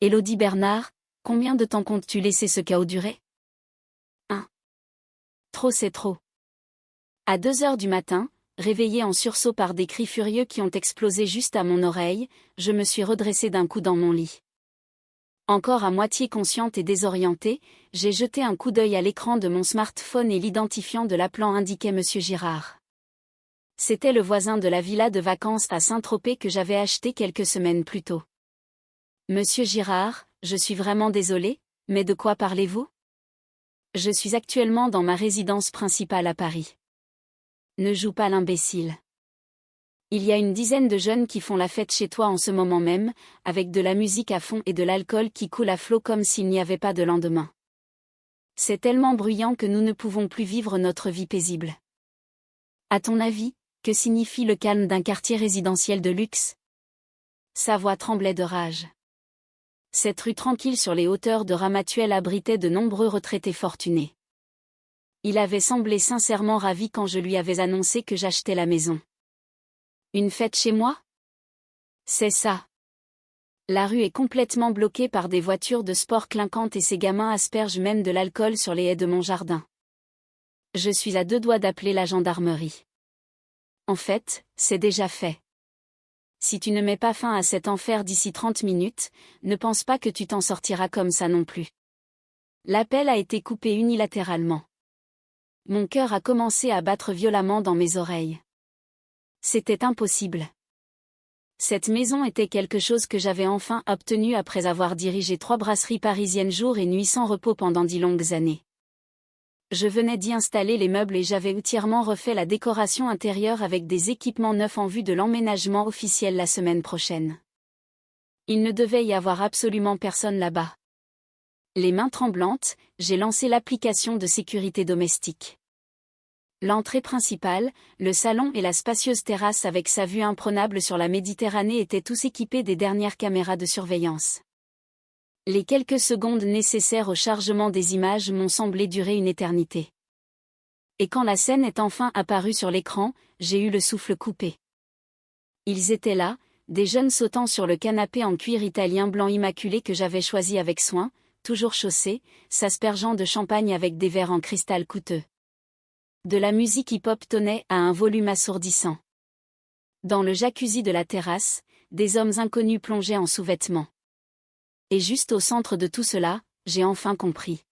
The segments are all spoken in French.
Élodie Bernard, combien de temps comptes-tu laisser ce chaos durer? 1. Trop c'est trop. À 2 heures du matin, réveillée en sursaut par des cris furieux qui ont explosé juste à mon oreille, je me suis redressée d'un coup dans mon lit. Encore à moitié consciente et désorientée, j'ai jeté un coup d'œil à l'écran de mon smartphone et l'identifiant de l'appelant indiquait Monsieur Girard. C'était le voisin de la villa de vacances à Saint-Tropez que j'avais acheté quelques semaines plus tôt. Monsieur Girard, je suis vraiment désolée, mais de quoi parlez-vous? Je suis actuellement dans ma résidence principale à Paris. Ne joue pas l'imbécile. Il y a une dizaine de jeunes qui font la fête chez toi en ce moment même, avec de la musique à fond et de l'alcool qui coule à flot comme s'il n'y avait pas de lendemain. C'est tellement bruyant que nous ne pouvons plus vivre notre vie paisible. À ton avis, que signifie le calme d'un quartier résidentiel de luxe? Sa voix tremblait de rage. Cette rue tranquille sur les hauteurs de Ramatuelle abritait de nombreux retraités fortunés. Il avait semblé sincèrement ravi quand je lui avais annoncé que j'achetais la maison. Une fête chez moi? C'est ça. La rue est complètement bloquée par des voitures de sport clinquantes et ces gamins aspergent même de l'alcool sur les haies de mon jardin. Je suis à 2 doigts d'appeler la gendarmerie. En fait, c'est déjà fait. Si tu ne mets pas fin à cet enfer d'ici 30 minutes, ne pense pas que tu t'en sortiras comme ça non plus. L'appel a été coupé unilatéralement. Mon cœur a commencé à battre violemment dans mes oreilles. C'était impossible. Cette maison était quelque chose que j'avais enfin obtenu après avoir dirigé 3 brasseries parisiennes jour et nuit sans repos pendant 10 longues années. Je venais d'y installer les meubles et j'avais entièrement refait la décoration intérieure avec des équipements neufs en vue de l'emménagement officiel la semaine prochaine. Il ne devait y avoir absolument personne là-bas. Les mains tremblantes, j'ai lancé l'application de sécurité domestique. L'entrée principale, le salon et la spacieuse terrasse avec sa vue imprenable sur la Méditerranée étaient tous équipés des dernières caméras de surveillance. Les quelques secondes nécessaires au chargement des images m'ont semblé durer une éternité. Et quand la scène est enfin apparue sur l'écran, j'ai eu le souffle coupé. Ils étaient là, des jeunes sautant sur le canapé en cuir italien blanc immaculé que j'avais choisi avec soin, toujours chaussé, s'aspergeant de champagne avec des verres en cristal coûteux. De la musique hip-hop tonnait à un volume assourdissant. Dans le jacuzzi de la terrasse, des hommes inconnus plongeaient en sous-vêtements. Et juste au centre de tout cela, j'ai enfin compris.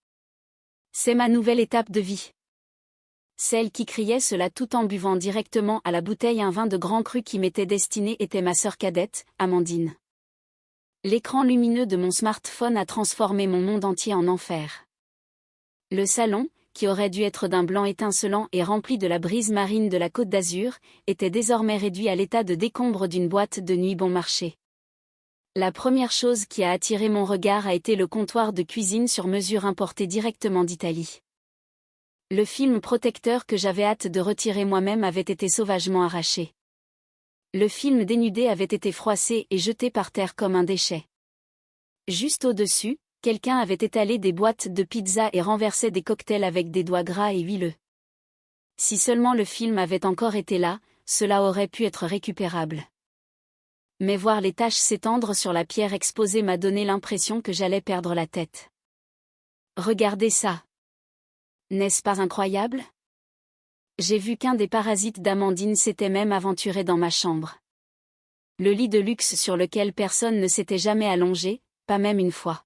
C'est ma nouvelle étape de vie. Celle qui criait cela tout en buvant directement à la bouteille un vin de grand cru qui m'était destiné était ma sœur cadette, Amandine. L'écran lumineux de mon smartphone a transformé mon monde entier en enfer. Le salon, qui aurait dû être d'un blanc étincelant et rempli de la brise marine de la Côte d'Azur, était désormais réduit à l'état de décombre d'une boîte de nuit bon marché. La première chose qui a attiré mon regard a été le comptoir de cuisine sur mesure importé directement d'Italie. Le film protecteur que j'avais hâte de retirer moi-même avait été sauvagement arraché. Le film dénudé avait été froissé et jeté par terre comme un déchet. Juste au-dessus, quelqu'un avait étalé des boîtes de pizza et renversé des cocktails avec des doigts gras et huileux. Si seulement le film avait encore été là, cela aurait pu être récupérable. Mais voir les taches s'étendre sur la pierre exposée m'a donné l'impression que j'allais perdre la tête. Regardez ça. N'est-ce pas incroyable? J'ai vu qu'un des parasites d'Amandine s'était même aventuré dans ma chambre. Le lit de luxe sur lequel personne ne s'était jamais allongé, pas même une fois.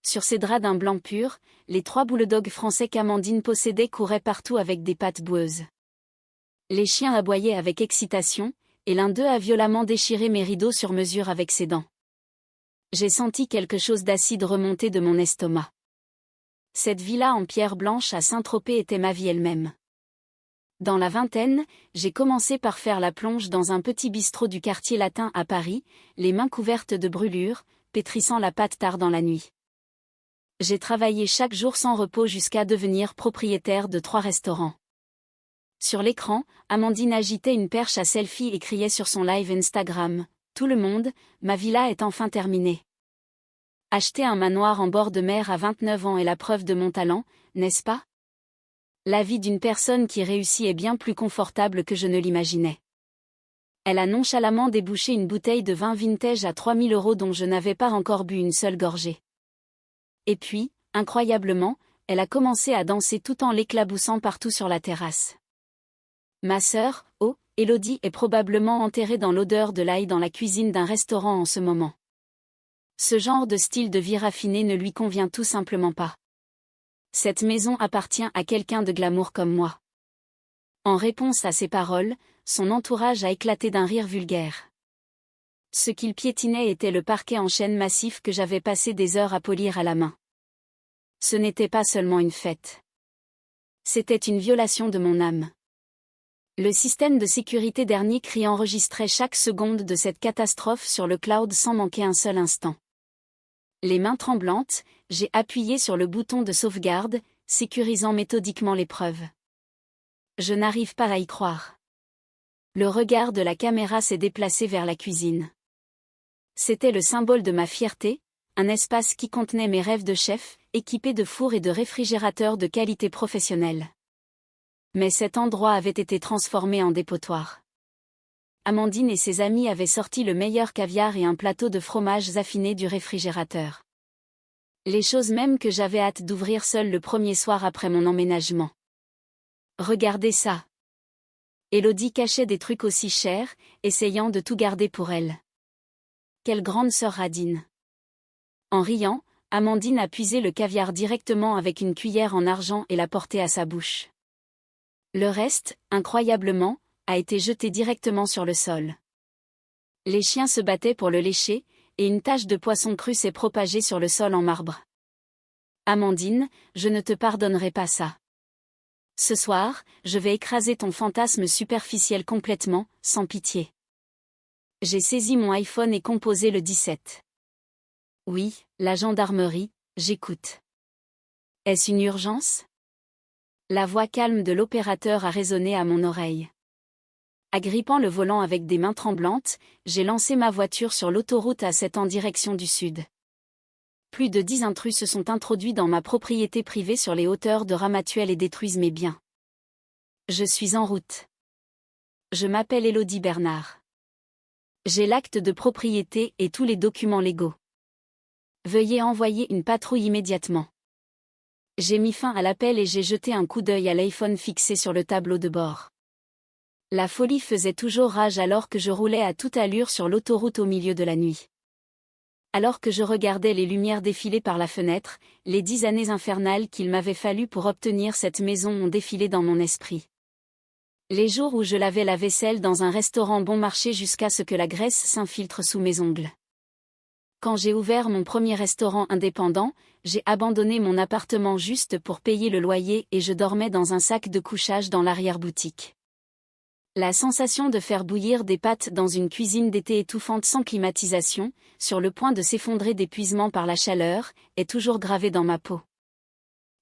Sur ces draps d'un blanc pur, les 3 bulldogs français qu'Amandine possédait couraient partout avec des pattes boueuses. Les chiens aboyaient avec excitation, et l'un d'eux a violemment déchiré mes rideaux sur mesure avec ses dents. J'ai senti quelque chose d'acide remonter de mon estomac. Cette villa en pierre blanche à Saint-Tropez était ma vie elle-même. Dans la vingtaine, j'ai commencé par faire la plonge dans un petit bistrot du quartier latin à Paris, les mains couvertes de brûlures, pétrissant la pâte tard dans la nuit. J'ai travaillé chaque jour sans repos jusqu'à devenir propriétaire de 3 restaurants. Sur l'écran, Amandine agitait une perche à selfie et criait sur son live Instagram « Tout le monde, ma villa est enfin terminée ». Acheter un manoir en bord de mer à 29 ans est la preuve de mon talent, n'est-ce pas? La vie d'une personne qui réussit est bien plus confortable que je ne l'imaginais. Elle a nonchalamment débouché une bouteille de vin vintage à 3000 € dont je n'avais pas encore bu une seule gorgée. Et puis, incroyablement, elle a commencé à danser tout en l'éclaboussant partout sur la terrasse. Ma sœur, Élodie, est probablement enterrée dans l'odeur de l'ail dans la cuisine d'un restaurant en ce moment. Ce genre de style de vie raffiné ne lui convient tout simplement pas. Cette maison appartient à quelqu'un de glamour comme moi. En réponse à ces paroles, son entourage a éclaté d'un rire vulgaire. Ce qu'il piétinait était le parquet en chêne massif que j'avais passé des heures à polir à la main. Ce n'était pas seulement une fête. C'était une violation de mon âme. Le système de sécurité dernier cri enregistrait chaque seconde de cette catastrophe sur le cloud sans manquer un seul instant. Les mains tremblantes, j'ai appuyé sur le bouton de sauvegarde, sécurisant méthodiquement l'épreuve. Je n'arrive pas à y croire. Le regard de la caméra s'est déplacé vers la cuisine. C'était le symbole de ma fierté, un espace qui contenait mes rêves de chef, équipé de fours et de réfrigérateurs de qualité professionnelle. Mais cet endroit avait été transformé en dépotoir. Amandine et ses amis avaient sorti le meilleur caviar et un plateau de fromages affinés du réfrigérateur. Les choses mêmes que j'avais hâte d'ouvrir seule le premier soir après mon emménagement. Regardez ça. Élodie cachait des trucs aussi chers, essayant de tout garder pour elle. Quelle grande sœur radine. En riant, Amandine a puisé le caviar directement avec une cuillère en argent et l'a porté à sa bouche. Le reste, incroyablement, a été jeté directement sur le sol. Les chiens se battaient pour le lécher, et une tache de poisson cru s'est propagée sur le sol en marbre. Amandine, je ne te pardonnerai pas ça. Ce soir, je vais écraser ton fantasme superficiel complètement, sans pitié. J'ai saisi mon iPhone et composé le 17. Oui, la gendarmerie, j'écoute. Est-ce une urgence ? La voix calme de l'opérateur a résonné à mon oreille. Agrippant le volant avec des mains tremblantes, j'ai lancé ma voiture sur l'autoroute A7 en direction du sud. Plus de 10 intrus se sont introduits dans ma propriété privée sur les hauteurs de Ramatuelle et détruisent mes biens. Je suis en route. Je m'appelle Élodie Bernard. J'ai l'acte de propriété et tous les documents légaux. Veuillez envoyer une patrouille immédiatement. J'ai mis fin à l'appel et j'ai jeté un coup d'œil à l'iPhone fixé sur le tableau de bord. La folie faisait toujours rage alors que je roulais à toute allure sur l'autoroute au milieu de la nuit. Alors que je regardais les lumières défiler par la fenêtre, les 10 années infernales qu'il m'avait fallu pour obtenir cette maison ont défilé dans mon esprit. Les jours où je lavais la vaisselle dans un restaurant bon marché jusqu'à ce que la graisse s'infiltre sous mes ongles. Quand j'ai ouvert mon premier restaurant indépendant, j'ai abandonné mon appartement juste pour payer le loyer et je dormais dans un sac de couchage dans l'arrière-boutique. La sensation de faire bouillir des pâtes dans une cuisine d'été étouffante sans climatisation, sur le point de s'effondrer d'épuisement par la chaleur, est toujours gravée dans ma peau.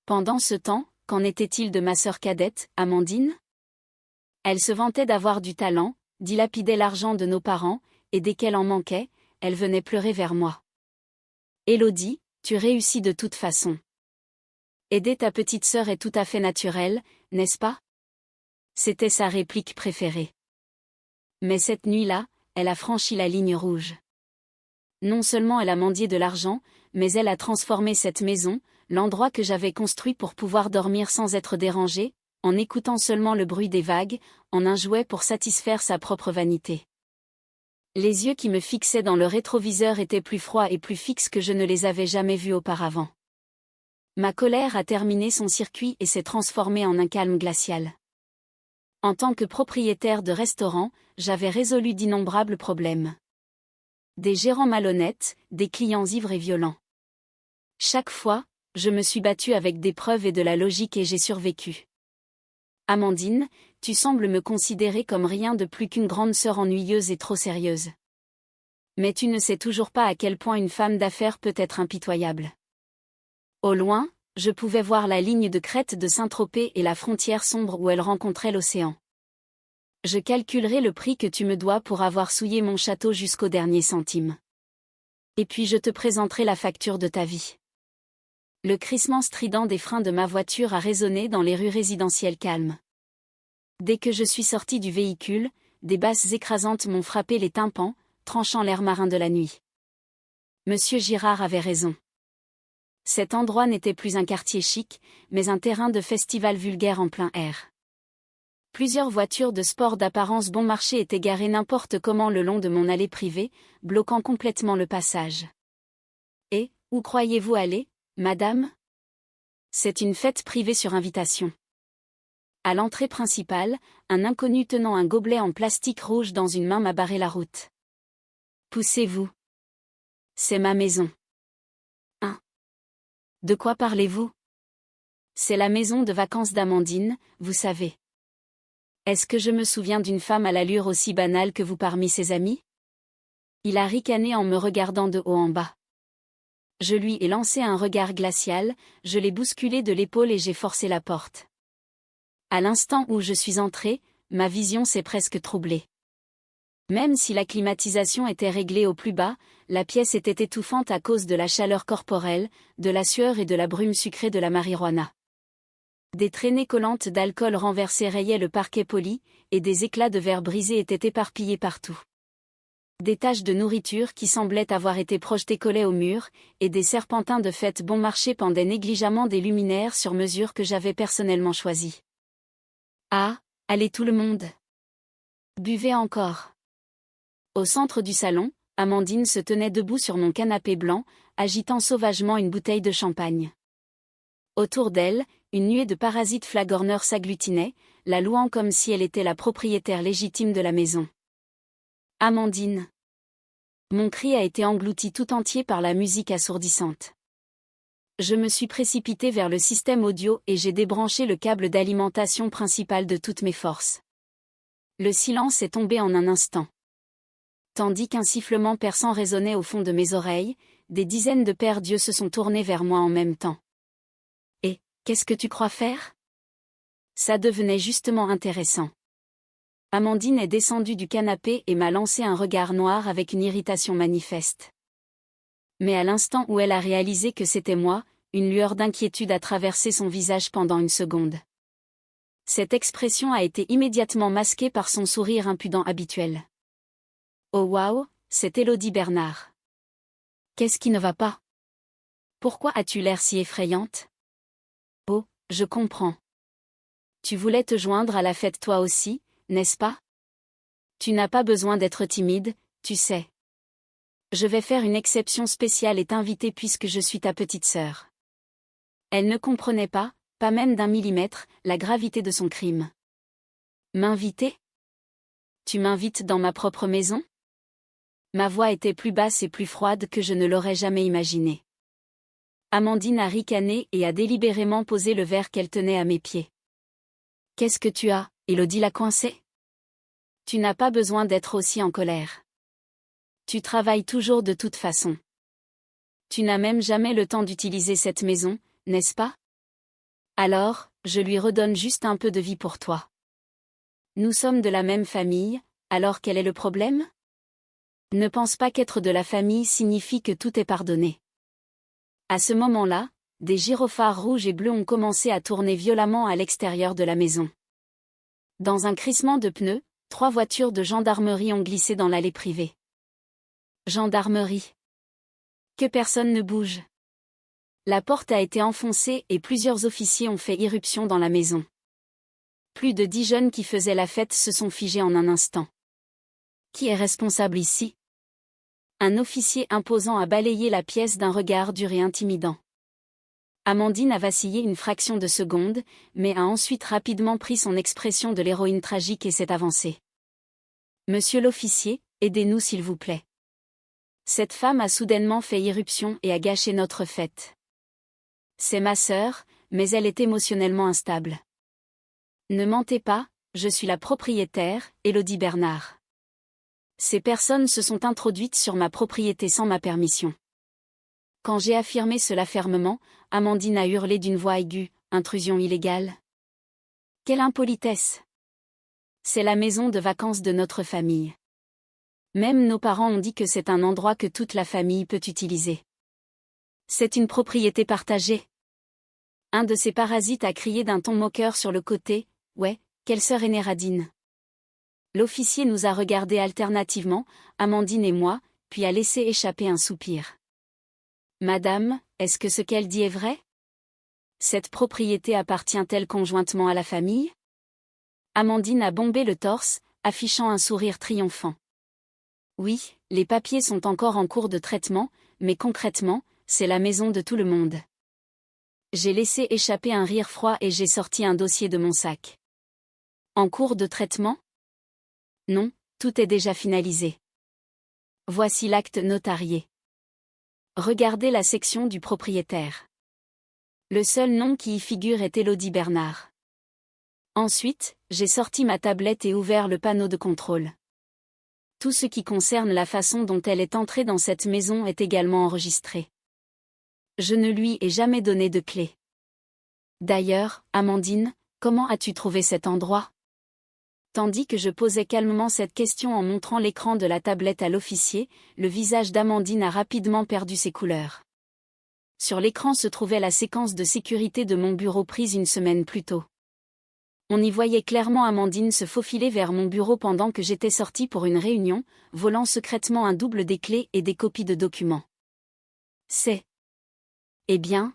Pendant ce temps, qu'en était-il de ma sœur cadette, Amandine ? Elle se vantait d'avoir du talent, dilapidait l'argent de nos parents, et dès qu'elle en manquait, elle venait pleurer vers moi. Élodie, tu réussis de toute façon. Aider ta petite sœur est tout à fait naturel, n'est-ce pas ? C'était sa réplique préférée. Mais cette nuit-là, elle a franchi la ligne rouge. Non seulement elle a mendié de l'argent, mais elle a transformé cette maison, l'endroit que j'avais construit pour pouvoir dormir sans être dérangée, en écoutant seulement le bruit des vagues, en un jouet pour satisfaire sa propre vanité. Les yeux qui me fixaient dans le rétroviseur étaient plus froids et plus fixes que je ne les avais jamais vus auparavant. Ma colère a terminé son circuit et s'est transformée en un calme glacial. En tant que propriétaire de restaurant, j'avais résolu d'innombrables problèmes. Des gérants malhonnêtes, des clients ivres et violents. Chaque fois, je me suis battue avec des preuves et de la logique et j'ai survécu. Amandine, tu sembles me considérer comme rien de plus qu'une grande sœur ennuyeuse et trop sérieuse. Mais tu ne sais toujours pas à quel point une femme d'affaires peut être impitoyable. Au loin, je pouvais voir la ligne de crête de Saint-Tropez et la frontière sombre où elle rencontrait l'océan. Je calculerai le prix que tu me dois pour avoir souillé mon château jusqu'au dernier centime. Et puis je te présenterai la facture de ta vie. Le crissement strident des freins de ma voiture a résonné dans les rues résidentielles calmes. Dès que je suis sortie du véhicule, des basses écrasantes m'ont frappé les tympans, tranchant l'air marin de la nuit. Monsieur Girard avait raison. Cet endroit n'était plus un quartier chic, mais un terrain de festival vulgaire en plein air. Plusieurs voitures de sport d'apparence bon marché étaient garées n'importe comment le long de mon allée privée, bloquant complètement le passage. Et, où croyez-vous aller, madame ? C'est une fête privée sur invitation. À l'entrée principale, un inconnu tenant un gobelet en plastique rouge dans une main m'a barré la route. Poussez-vous. C'est ma maison. Hein ? De quoi parlez-vous ? C'est la maison de vacances d'Amandine, vous savez. Est-ce que je me souviens d'une femme à l'allure aussi banale que vous parmi ses amis ? Il a ricané en me regardant de haut en bas. Je lui ai lancé un regard glacial, je l'ai bousculé de l'épaule et j'ai forcé la porte. À l'instant où je suis entrée, ma vision s'est presque troublée. Même si la climatisation était réglée au plus bas, la pièce était étouffante à cause de la chaleur corporelle, de la sueur et de la brume sucrée de la marijuana. Des traînées collantes d'alcool renversé rayaient le parquet poli, et des éclats de verre brisés étaient éparpillés partout. Des taches de nourriture qui semblaient avoir été projetées collaient au mur, et des serpentins de fête bon marché pendaient négligemment des luminaires sur mesure que j'avais personnellement choisis. Ah, allez tout le monde. Buvez encore. Au centre du salon, Amandine se tenait debout sur mon canapé blanc, agitant sauvagement une bouteille de champagne. Autour d'elle, une nuée de parasites flagorneurs s'agglutinait, la louant comme si elle était la propriétaire légitime de la maison. Amandine. Mon cri a été englouti tout entier par la musique assourdissante. Je me suis précipitée vers le système audio et j'ai débranché le câble d'alimentation principal de toutes mes forces. Le silence est tombé en un instant. Tandis qu'un sifflement perçant résonnait au fond de mes oreilles, des dizaines de paires d'yeux se sont tournés vers moi en même temps. Et, qu'est-ce que tu crois faire ? Ça devenait justement intéressant. Amandine est descendue du canapé et m'a lancé un regard noir avec une irritation manifeste. Mais à l'instant où elle a réalisé que c'était moi, une lueur d'inquiétude a traversé son visage pendant une seconde. Cette expression a été immédiatement masquée par son sourire impudent habituel. Oh waouh, c'est Élodie Bernard. Qu'est-ce qui ne va pas ? Pourquoi as-tu l'air si effrayante ? Oh, je comprends. Tu voulais te joindre à la fête toi aussi, n'est-ce pas ? Tu n'as pas besoin d'être timide, tu sais. Je vais faire une exception spéciale et t'inviter puisque je suis ta petite sœur. Elle ne comprenait pas même d'un millimètre, la gravité de son crime. M'inviter ? Tu m'invites dans ma propre maison ? Ma voix était plus basse et plus froide que je ne l'aurais jamais imaginé. Amandine a ricané et a délibérément posé le verre qu'elle tenait à mes pieds. Qu'est-ce que tu as, Élodie l'a coincée ? Tu n'as pas besoin d'être aussi en colère. Tu travailles toujours de toute façon. Tu n'as même jamais le temps d'utiliser cette maison, n'est-ce pas ? Alors, je lui redonne juste un peu de vie pour toi. Nous sommes de la même famille, alors quel est le problème ? Ne pense pas qu'être de la famille signifie que tout est pardonné. À ce moment-là, des gyrophares rouges et bleus ont commencé à tourner violemment à l'extérieur de la maison. Dans un crissement de pneus, 3 voitures de gendarmerie ont glissé dans l'allée privée. Gendarmerie. Que personne ne bouge. La porte a été enfoncée et plusieurs officiers ont fait irruption dans la maison. Plus de 10 jeunes qui faisaient la fête se sont figés en un instant. Qui est responsable ici ? Un officier imposant a balayé la pièce d'un regard dur et intimidant. Amandine a vacillé une fraction de seconde, mais a ensuite rapidement pris son expression de l'héroïne tragique et s'est avancée. Monsieur l'officier, aidez-nous s'il vous plaît. Cette femme a soudainement fait irruption et a gâché notre fête. C'est ma sœur, mais elle est émotionnellement instable. Ne mentez pas, je suis la propriétaire, Élodie Bernard. Ces personnes se sont introduites sur ma propriété sans ma permission. Quand j'ai affirmé cela fermement, Amandine a hurlé d'une voix aiguë, intrusion illégale. Quelle impolitesse! C'est la maison de vacances de notre famille. Même nos parents ont dit que c'est un endroit que toute la famille peut utiliser. C'est une propriété partagée. Un de ces parasites a crié d'un ton moqueur sur le côté, ouais, quelle sœur aînée radine. L'officier nous a regardés alternativement, Amandine et moi, puis a laissé échapper un soupir. Madame, est-ce que ce qu'elle dit est vrai? Cette propriété appartient-elle conjointement à la famille? Amandine a bombé le torse, affichant un sourire triomphant. Oui, les papiers sont encore en cours de traitement, mais concrètement, c'est la maison de tout le monde. J'ai laissé échapper un rire froid et j'ai sorti un dossier de mon sac. En cours de traitement? Non, tout est déjà finalisé. Voici l'acte notarié. Regardez la section du propriétaire. Le seul nom qui y figure est Élodie Bernard. Ensuite, j'ai sorti ma tablette et ouvert le panneau de contrôle. Tout ce qui concerne la façon dont elle est entrée dans cette maison est également enregistré. Je ne lui ai jamais donné de clé. D'ailleurs, Amandine, comment as-tu trouvé cet endroit? Tandis que je posais calmement cette question en montrant l'écran de la tablette à l'officier, le visage d'Amandine a rapidement perdu ses couleurs. Sur l'écran se trouvait la séquence de sécurité de mon bureau prise une semaine plus tôt. On y voyait clairement Amandine se faufiler vers mon bureau pendant que j'étais sortie pour une réunion, volant secrètement un double des clés et des copies de documents. C'est... Eh bien,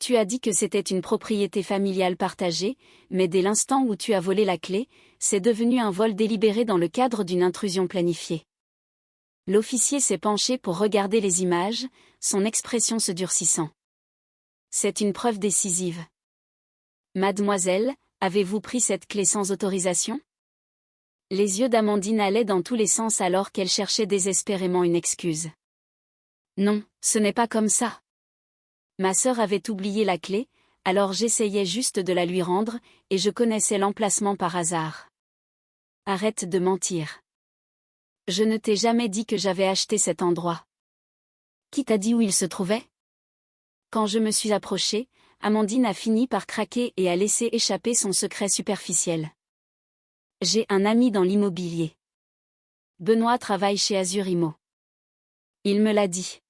tu as dit que c'était une propriété familiale partagée, mais dès l'instant où tu as volé la clé, c'est devenu un vol délibéré dans le cadre d'une intrusion planifiée. L'officier s'est penché pour regarder les images, son expression se durcissant. C'est une preuve décisive. Mademoiselle, avez-vous pris cette clé sans autorisation? Les yeux d'Amandine allaient dans tous les sens alors qu'elle cherchait désespérément une excuse. Non, ce n'est pas comme ça. Ma sœur avait oublié la clé, alors j'essayais juste de la lui rendre, et je connaissais l'emplacement par hasard. Arrête de mentir. Je ne t'ai jamais dit que j'avais acheté cet endroit. Qui t'a dit où il se trouvait? Quand je me suis approchée, Amandine a fini par craquer et a laissé échapper son secret superficiel. J'ai un ami dans l'immobilier. Benoît travaille chez Azurimo. Il me l'a dit.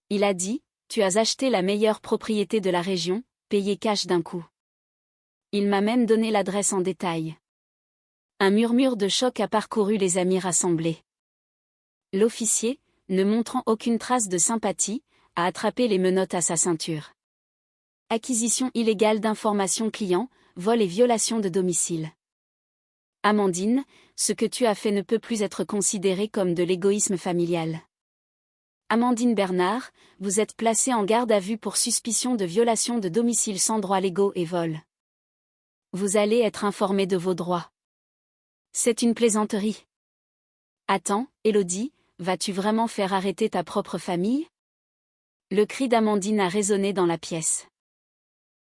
Il a dit, tu as acheté la meilleure propriété de la région, payé cash d'un coup. Il m'a même donné l'adresse en détail. Un murmure de choc a parcouru les amis rassemblés. L'officier, ne montrant aucune trace de sympathie, a attrapé les menottes à sa ceinture. Acquisition illégale d'informations clients, vol et violation de domicile. Amandine, ce que tu as fait ne peut plus être considéré comme de l'égoïsme familial. Amandine Bernard, vous êtes placée en garde à vue pour suspicion de violation de domicile sans droits légaux et vol. Vous allez être informée de vos droits. C'est une plaisanterie. Attends, Élodie, vas-tu vraiment faire arrêter ta propre famille? Le cri d'Amandine a résonné dans la pièce.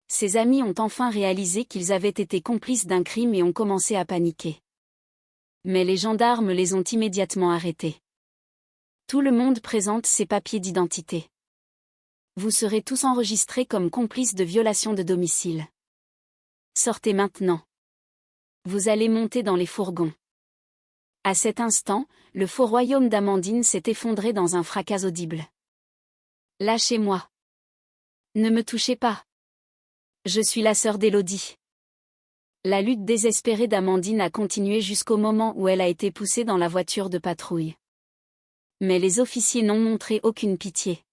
Ses amis ont enfin réalisé qu'ils avaient été complices d'un crime et ont commencé à paniquer. Mais les gendarmes les ont immédiatement arrêtés. Tout le monde présente ses papiers d'identité. Vous serez tous enregistrés comme complices de violation de domicile. Sortez maintenant. Vous allez monter dans les fourgons. À cet instant, le faux royaume d'Amandine s'est effondré dans un fracas audible. Lâchez-moi. Ne me touchez pas. Je suis la sœur d'Élodie. La lutte désespérée d'Amandine a continué jusqu'au moment où elle a été poussée dans la voiture de patrouille. Mais les officiers n'ont montré aucune pitié.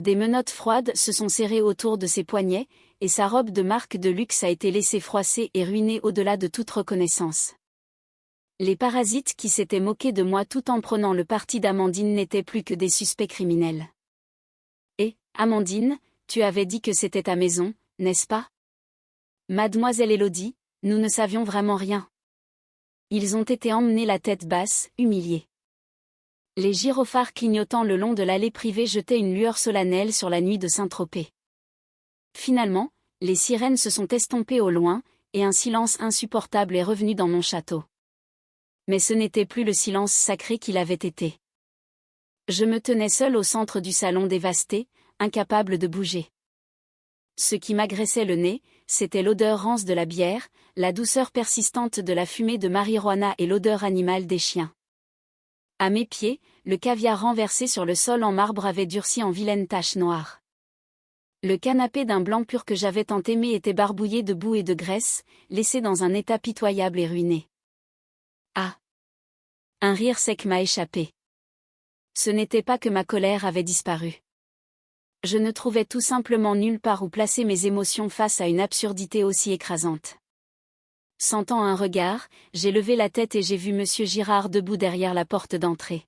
Des menottes froides se sont serrées autour de ses poignets, et sa robe de marque de luxe a été laissée froisser et ruinée au-delà de toute reconnaissance. Les parasites qui s'étaient moqués de moi tout en prenant le parti d'Amandine n'étaient plus que des suspects criminels. Et, Amandine, tu avais dit que c'était ta maison, n'est-ce pas? Mademoiselle Élodie, nous ne savions vraiment rien. Ils ont été emmenés la tête basse, humiliés. Les gyrophares clignotant le long de l'allée privée jetaient une lueur solennelle sur la nuit de Saint-Tropez. Finalement, les sirènes se sont estompées au loin, et un silence insupportable est revenu dans mon château. Mais ce n'était plus le silence sacré qu'il avait été. Je me tenais seul au centre du salon dévasté, incapable de bouger. Ce qui m'agressait le nez, c'était l'odeur rance de la bière, la douceur persistante de la fumée de marijuana et l'odeur animale des chiens. À mes pieds, le caviar renversé sur le sol en marbre avait durci en vilaines taches noires. Le canapé d'un blanc pur que j'avais tant aimé était barbouillé de boue et de graisse, laissé dans un état pitoyable et ruiné. Un rire sec m'a échappé. Ce n'était pas que ma colère avait disparu. Je ne trouvais tout simplement nulle part où placer mes émotions face à une absurdité aussi écrasante. Sentant un regard, j'ai levé la tête et j'ai vu Monsieur Girard debout derrière la porte d'entrée.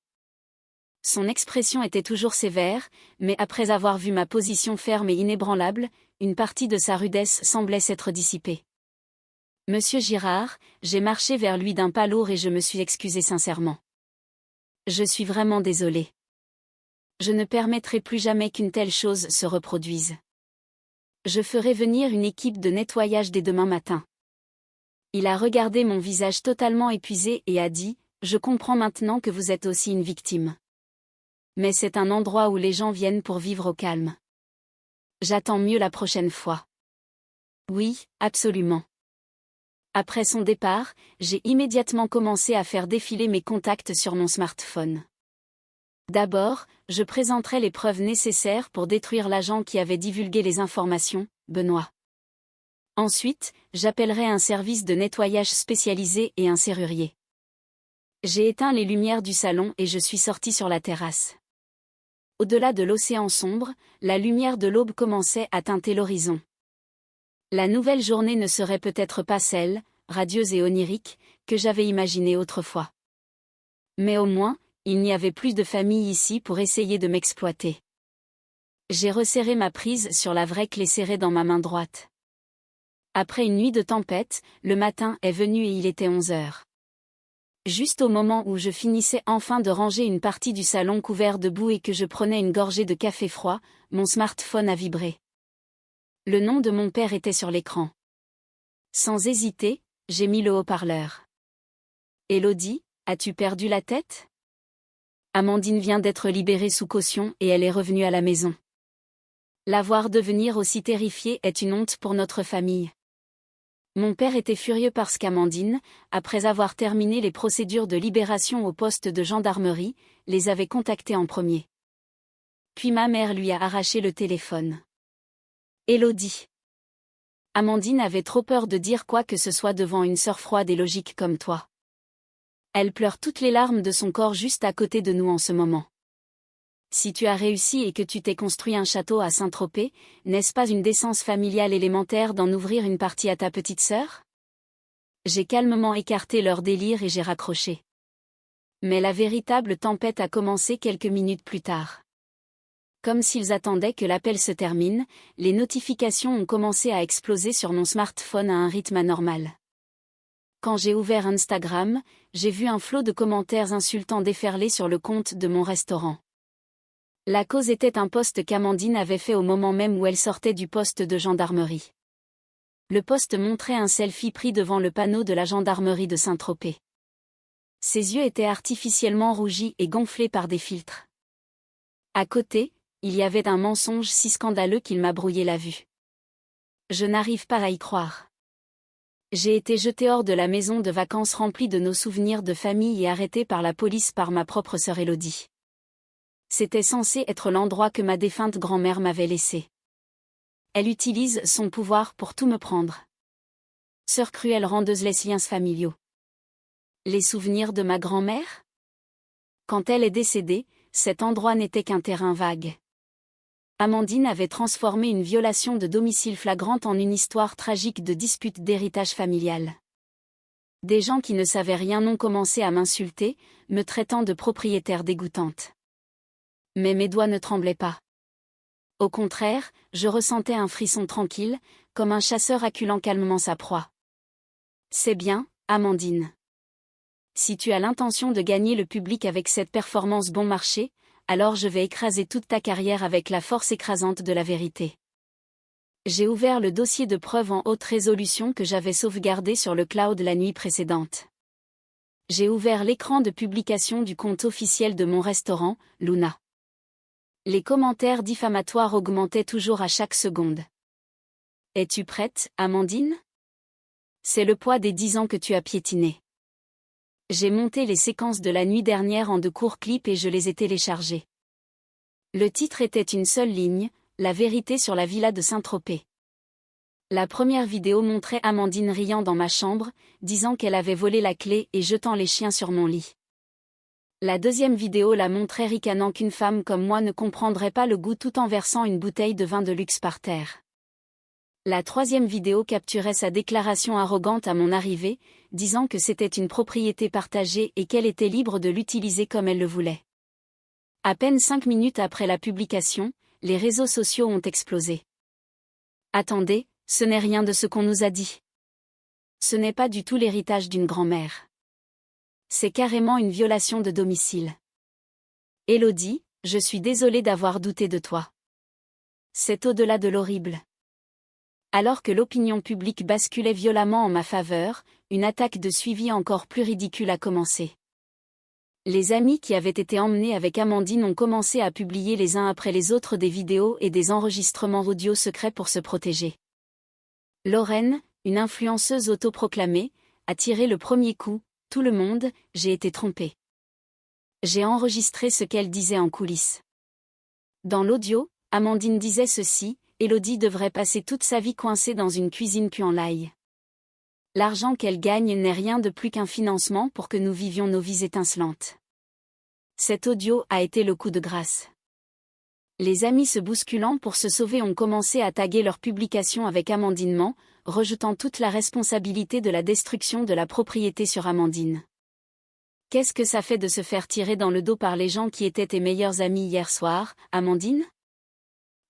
Son expression était toujours sévère, mais après avoir vu ma position ferme et inébranlable, une partie de sa rudesse semblait s'être dissipée. Monsieur Girard, j'ai marché vers lui d'un pas lourd et je me suis excusé sincèrement. Je suis vraiment désolé. Je ne permettrai plus jamais qu'une telle chose se reproduise. Je ferai venir une équipe de nettoyage dès demain matin. Il a regardé mon visage totalement épuisé et a dit, « Je comprends maintenant que vous êtes aussi une victime. Mais c'est un endroit où les gens viennent pour vivre au calme. J'attends mieux la prochaine fois. » Oui, absolument. Après son départ, j'ai immédiatement commencé à faire défiler mes contacts sur mon smartphone. D'abord, je présenterai les preuves nécessaires pour détruire l'agent qui avait divulgué les informations, Benoît. Ensuite, j'appellerai un service de nettoyage spécialisé et un serrurier. J'ai éteint les lumières du salon et je suis sorti sur la terrasse. Au-delà de l'océan sombre, la lumière de l'aube commençait à teinter l'horizon. La nouvelle journée ne serait peut-être pas celle, radieuse et onirique, que j'avais imaginée autrefois. Mais au moins, il n'y avait plus de famille ici pour essayer de m'exploiter. J'ai resserré ma prise sur la vraie clé serrée dans ma main droite. Après une nuit de tempête, le matin est venu et il était 11 heures. Juste au moment où je finissais enfin de ranger une partie du salon couvert de boue et que je prenais une gorgée de café froid, mon smartphone a vibré. Le nom de mon père était sur l'écran. Sans hésiter, j'ai mis le haut-parleur. « Élodie, as-tu perdu la tête ? Amandine vient d'être libérée sous caution et elle est revenue à la maison. La voir devenir aussi terrifiée est une honte pour notre famille. » Mon père était furieux parce qu'Amandine, après avoir terminé les procédures de libération au poste de gendarmerie, les avait contactés en premier. Puis ma mère lui a arraché le téléphone. Élodie. Amandine avait trop peur de dire quoi que ce soit devant une sœur froide et logique comme toi. Elle pleure toutes les larmes de son corps juste à côté de nous en ce moment. Si tu as réussi et que tu t'es construit un château à Saint-Tropez, n'est-ce pas une décence familiale élémentaire d'en ouvrir une partie à ta petite sœur ? J'ai calmement écarté leur délire et j'ai raccroché. Mais la véritable tempête a commencé quelques minutes plus tard. Comme s'ils attendaient que l'appel se termine, les notifications ont commencé à exploser sur mon smartphone à un rythme anormal. Quand j'ai ouvert Instagram, j'ai vu un flot de commentaires insultants déferler sur le compte de mon restaurant. La cause était un post qu'Amandine avait fait au moment même où elle sortait du poste de gendarmerie. Le post montrait un selfie pris devant le panneau de la gendarmerie de Saint-Tropez. Ses yeux étaient artificiellement rougis et gonflés par des filtres. À côté, il y avait un mensonge si scandaleux qu'il m'a brouillé la vue. Je n'arrive pas à y croire. J'ai été jetée hors de la maison de vacances remplie de nos souvenirs de famille et arrêtée par la police par ma propre sœur Élodie. C'était censé être l'endroit que ma défunte grand-mère m'avait laissé. Elle utilise son pouvoir pour tout me prendre. Sœur cruelle rendeuse les liens familiaux. Les souvenirs de ma grand-mère ? Quand elle est décédée, cet endroit n'était qu'un terrain vague. Amandine avait transformé une violation de domicile flagrante en une histoire tragique de dispute d'héritage familial. Des gens qui ne savaient rien ont commencé à m'insulter, me traitant de propriétaire dégoûtante. Mais mes doigts ne tremblaient pas. Au contraire, je ressentais un frisson tranquille, comme un chasseur acculant calmement sa proie. C'est bien, Amandine. Si tu as l'intention de gagner le public avec cette performance bon marché, alors je vais écraser toute ta carrière avec la force écrasante de la vérité. J'ai ouvert le dossier de preuves en haute résolution que j'avais sauvegardé sur le cloud la nuit précédente. J'ai ouvert l'écran de publication du compte officiel de mon restaurant, Luna. Les commentaires diffamatoires augmentaient toujours à chaque seconde. Es-tu prête, Amandine ? C'est le poids des 10 ans que tu as piétiné. J'ai monté les séquences de la nuit dernière en de courts clips et je les ai téléchargés. Le titre était une seule ligne, la vérité sur la villa de Saint-Tropez. La première vidéo montrait Amandine riant dans ma chambre, disant qu'elle avait volé la clé et jetant les chiens sur mon lit. La deuxième vidéo la montrait ricanant qu'une femme comme moi ne comprendrait pas le goût tout en versant une bouteille de vin de luxe par terre. La troisième vidéo capturait sa déclaration arrogante à mon arrivée, disant que c'était une propriété partagée et qu'elle était libre de l'utiliser comme elle le voulait. À peine 5 minutes après la publication, les réseaux sociaux ont explosé. Attendez, ce n'est rien de ce qu'on nous a dit. Ce n'est pas du tout l'héritage d'une grand-mère. C'est carrément une violation de domicile. Élodie, je suis désolée d'avoir douté de toi. C'est au-delà de l'horrible. Alors que l'opinion publique basculait violemment en ma faveur, une attaque de suivi encore plus ridicule a commencé. Les amis qui avaient été emmenés avec Amandine ont commencé à publier les uns après les autres des vidéos et des enregistrements audio secrets pour se protéger. Lorraine, une influenceuse autoproclamée, a tiré le premier coup. Tout le monde, j'ai été trompée. J'ai enregistré ce qu'elle disait en coulisses. Dans l'audio, Amandine disait ceci: Élodie devrait passer toute sa vie coincée dans une cuisine puant l'ail. L'argent qu'elle gagne n'est rien de plus qu'un financement pour que nous vivions nos vies étincelantes. Cet audio a été le coup de grâce. Les amis se bousculant pour se sauver ont commencé à taguer leurs publications avec Amandinement, rejetant toute la responsabilité de la destruction de la propriété sur Amandine. Qu'est-ce que ça fait de se faire tirer dans le dos par les gens qui étaient tes meilleurs amis hier soir, Amandine ?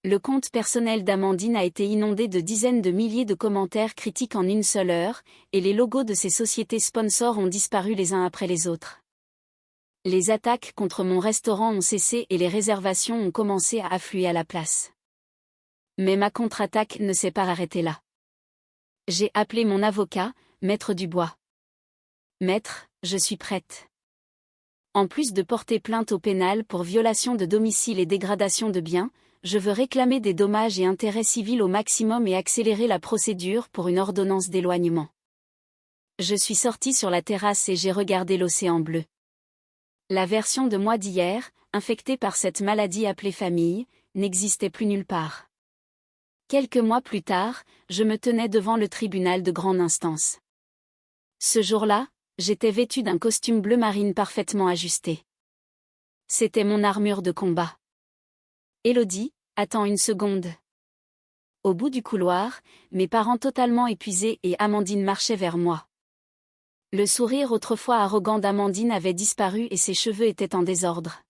Le compte personnel d'Amandine a été inondé de dizaines de milliers de commentaires critiques en une seule heure, et les logos de ses sociétés sponsors ont disparu les uns après les autres. Les attaques contre mon restaurant ont cessé et les réservations ont commencé à affluer à la place. Mais ma contre-attaque ne s'est pas arrêtée là. J'ai appelé mon avocat, Maître Dubois. Maître, je suis prête. En plus de porter plainte au pénal pour violation de domicile et dégradation de biens, je veux réclamer des dommages et intérêts civils au maximum et accélérer la procédure pour une ordonnance d'éloignement. Je suis sortie sur la terrasse et j'ai regardé l'océan bleu. La version de moi d'hier, infectée par cette maladie appelée famille, n'existait plus nulle part. Quelques mois plus tard, je me tenais devant le tribunal de grande instance. Ce jour-là, j'étais vêtue d'un costume bleu marine parfaitement ajusté. C'était mon armure de combat. Élodie, attends une seconde. Au bout du couloir, mes parents totalement épuisés et Amandine marchaient vers moi. Le sourire autrefois arrogant d'Amandine avait disparu et ses cheveux étaient en désordre.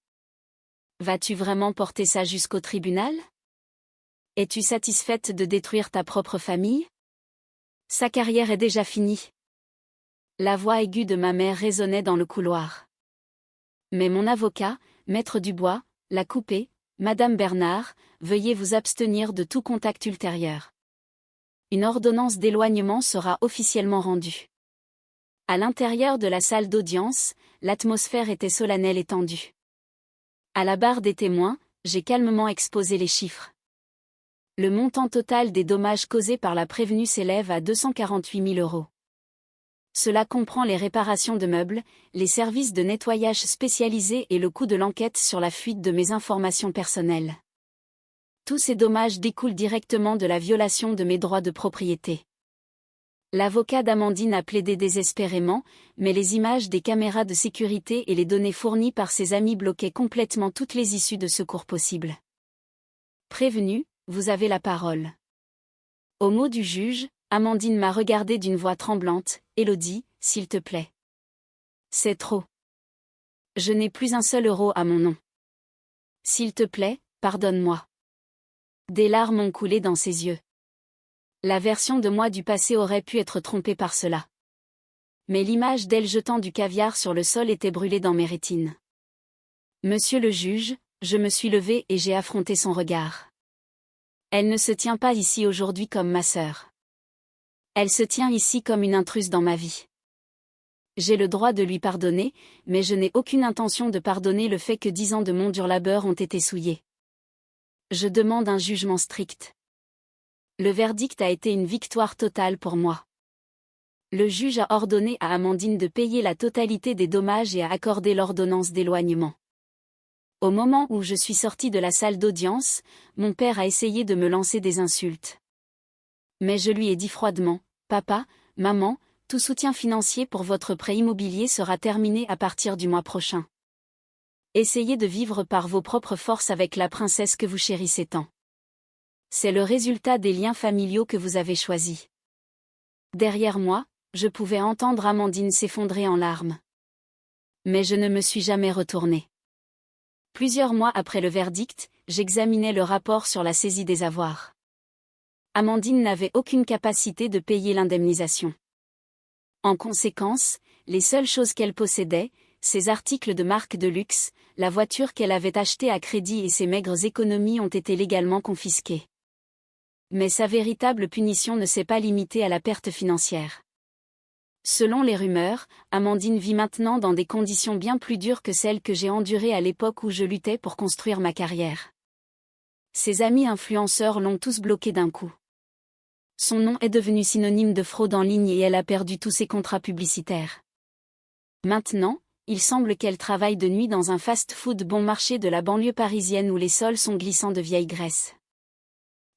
Vas-tu vraiment porter ça jusqu'au tribunal ? Es-tu satisfaite de détruire ta propre famille ? Sa carrière est déjà finie. La voix aiguë de ma mère résonnait dans le couloir. Mais mon avocat, Maître Dubois, l'a coupé. Madame Bernard, veuillez vous abstenir de tout contact ultérieur. Une ordonnance d'éloignement sera officiellement rendue. À l'intérieur de la salle d'audience, l'atmosphère était solennelle et tendue. À la barre des témoins, j'ai calmement exposé les chiffres. Le montant total des dommages causés par la prévenue s'élève à 248 000 €. Cela comprend les réparations de meubles, les services de nettoyage spécialisés et le coût de l'enquête sur la fuite de mes informations personnelles. Tous ces dommages découlent directement de la violation de mes droits de propriété. L'avocat d'Amandine a plaidé désespérément, mais les images des caméras de sécurité et les données fournies par ses amis bloquaient complètement toutes les issues de secours possibles. Prévenu, vous avez la parole. Au mot du juge, Amandine m'a regardé d'une voix tremblante. Élodie, s'il te plaît. C'est trop. Je n'ai plus un seul euro à mon nom. S'il te plaît, pardonne-moi. Des larmes ont coulé dans ses yeux. La version de moi du passé aurait pu être trompée par cela. Mais l'image d'elle jetant du caviar sur le sol était brûlée dans mes rétines. Monsieur le juge, je me suis levée et j'ai affronté son regard. Elle ne se tient pas ici aujourd'hui comme ma sœur. Elle se tient ici comme une intruse dans ma vie. J'ai le droit de lui pardonner, mais je n'ai aucune intention de pardonner le fait que 10 ans de mon dur labeur ont été souillés. Je demande un jugement strict. Le verdict a été une victoire totale pour moi. Le juge a ordonné à Amandine de payer la totalité des dommages et a accordé l'ordonnance d'éloignement. Au moment où je suis sortie de la salle d'audience, mon père a essayé de me lancer des insultes. Mais je lui ai dit froidement: Papa, maman, tout soutien financier pour votre prêt immobilier sera terminé à partir du mois prochain. Essayez de vivre par vos propres forces avec la princesse que vous chérissez tant. C'est le résultat des liens familiaux que vous avez choisis. Derrière moi, je pouvais entendre Amandine s'effondrer en larmes. Mais je ne me suis jamais retournée. Plusieurs mois après le verdict, j'examinais le rapport sur la saisie des avoirs. Amandine n'avait aucune capacité de payer l'indemnisation. En conséquence, les seules choses qu'elle possédait, ses articles de marque de luxe, la voiture qu'elle avait achetée à crédit et ses maigres économies ont été légalement confisquées. Mais sa véritable punition ne s'est pas limitée à la perte financière. Selon les rumeurs, Amandine vit maintenant dans des conditions bien plus dures que celles que j'ai endurées à l'époque où je luttais pour construire ma carrière. Ses amis influenceurs l'ont tous bloquée d'un coup. Son nom est devenu synonyme de fraude en ligne et elle a perdu tous ses contrats publicitaires. Maintenant, il semble qu'elle travaille de nuit dans un fast-food bon marché de la banlieue parisienne où les sols sont glissants de vieille graisse.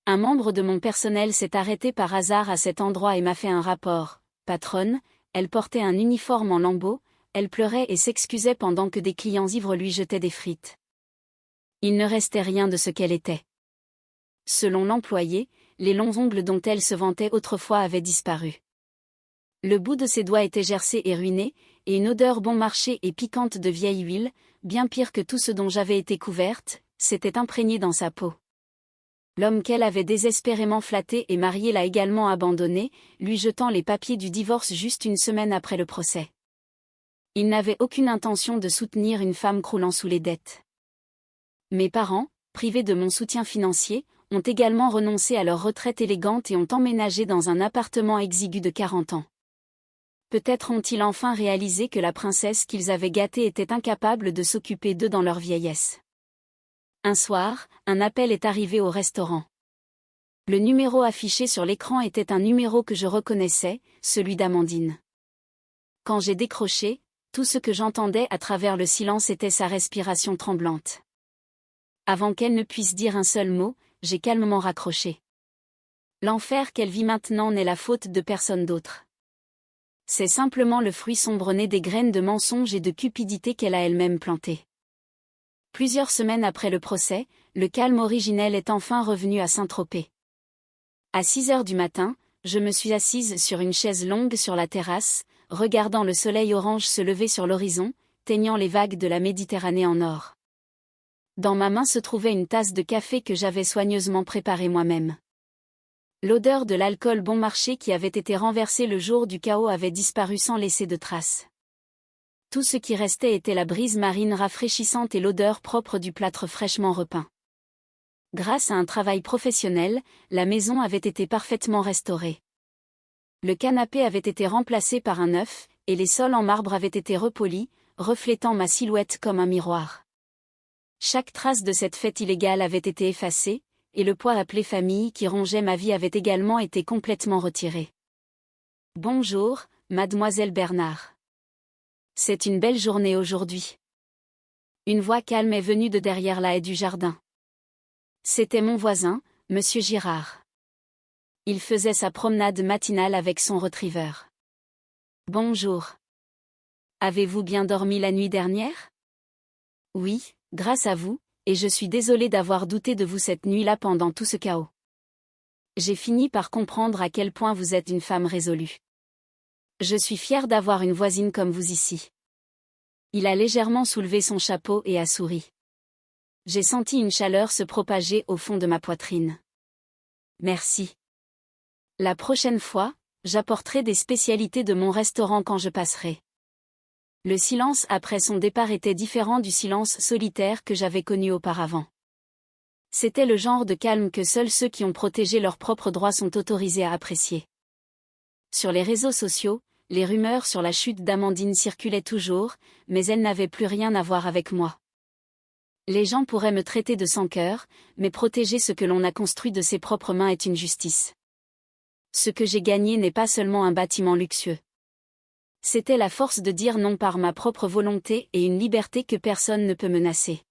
Un membre de mon personnel s'est arrêté par hasard à cet endroit et m'a fait un rapport. Patronne, elle portait un uniforme en lambeaux, elle pleurait et s'excusait pendant que des clients ivres lui jetaient des frites. Il ne restait rien de ce qu'elle était. Selon l'employé, les longs ongles dont elle se vantait autrefois avaient disparu. Le bout de ses doigts était gercé et ruiné, et une odeur bon marché et piquante de vieille huile, bien pire que tout ce dont j'avais été couverte, s'était imprégnée dans sa peau. L'homme qu'elle avait désespérément flatté et marié l'a également abandonnée, lui jetant les papiers du divorce juste une semaine après le procès. Il n'avait aucune intention de soutenir une femme croulant sous les dettes. Mes parents, privés de mon soutien financier, ont également renoncé à leur retraite élégante et ont emménagé dans un appartement exigu de 40 ans. Peut-être ont-ils enfin réalisé que la princesse qu'ils avaient gâtée était incapable de s'occuper d'eux dans leur vieillesse. Un soir, un appel est arrivé au restaurant. Le numéro affiché sur l'écran était un numéro que je reconnaissais, celui d'Amandine. Quand j'ai décroché, tout ce que j'entendais à travers le silence était sa respiration tremblante. Avant qu'elle ne puisse dire un seul mot, j'ai calmement raccroché. L'enfer qu'elle vit maintenant n'est la faute de personne d'autre. C'est simplement le fruit sombre né des graines de mensonges et de cupidité qu'elle a elle-même plantées. Plusieurs semaines après le procès, le calme originel est enfin revenu à Saint-Tropez. À 6 heures du matin, je me suis assise sur une chaise longue sur la terrasse, regardant le soleil orange se lever sur l'horizon, teignant les vagues de la Méditerranée en or. Dans ma main se trouvait une tasse de café que j'avais soigneusement préparée moi-même. L'odeur de l'alcool bon marché qui avait été renversé le jour du chaos avait disparu sans laisser de traces. Tout ce qui restait était la brise marine rafraîchissante et l'odeur propre du plâtre fraîchement repeint. Grâce à un travail professionnel, la maison avait été parfaitement restaurée. Le canapé avait été remplacé par un neuf, et les sols en marbre avaient été repolis, reflétant ma silhouette comme un miroir. Chaque trace de cette fête illégale avait été effacée, et le poids appelé famille qui rongeait ma vie avait également été complètement retiré. Bonjour, mademoiselle Bernard. C'est une belle journée aujourd'hui. Une voix calme est venue de derrière la haie du jardin. C'était mon voisin, monsieur Girard. Il faisait sa promenade matinale avec son retriever. Bonjour. Avez-vous bien dormi la nuit dernière? Oui, grâce à vous, et je suis désolée d'avoir douté de vous cette nuit-là pendant tout ce chaos. J'ai fini par comprendre à quel point vous êtes une femme résolue. Je suis fière d'avoir une voisine comme vous ici. Il a légèrement soulevé son chapeau et a souri. J'ai senti une chaleur se propager au fond de ma poitrine. Merci. La prochaine fois, j'apporterai des spécialités de mon restaurant quand je passerai. Le silence après son départ était différent du silence solitaire que j'avais connu auparavant. C'était le genre de calme que seuls ceux qui ont protégé leurs propres droits sont autorisés à apprécier. Sur les réseaux sociaux, les rumeurs sur la chute d'Amandine circulaient toujours, mais elles n'avaient plus rien à voir avec moi. Les gens pourraient me traiter de sans-cœur, mais protéger ce que l'on a construit de ses propres mains est une justice. Ce que j'ai gagné n'est pas seulement un bâtiment luxueux. C'était la force de dire non par ma propre volonté et une liberté que personne ne peut menacer.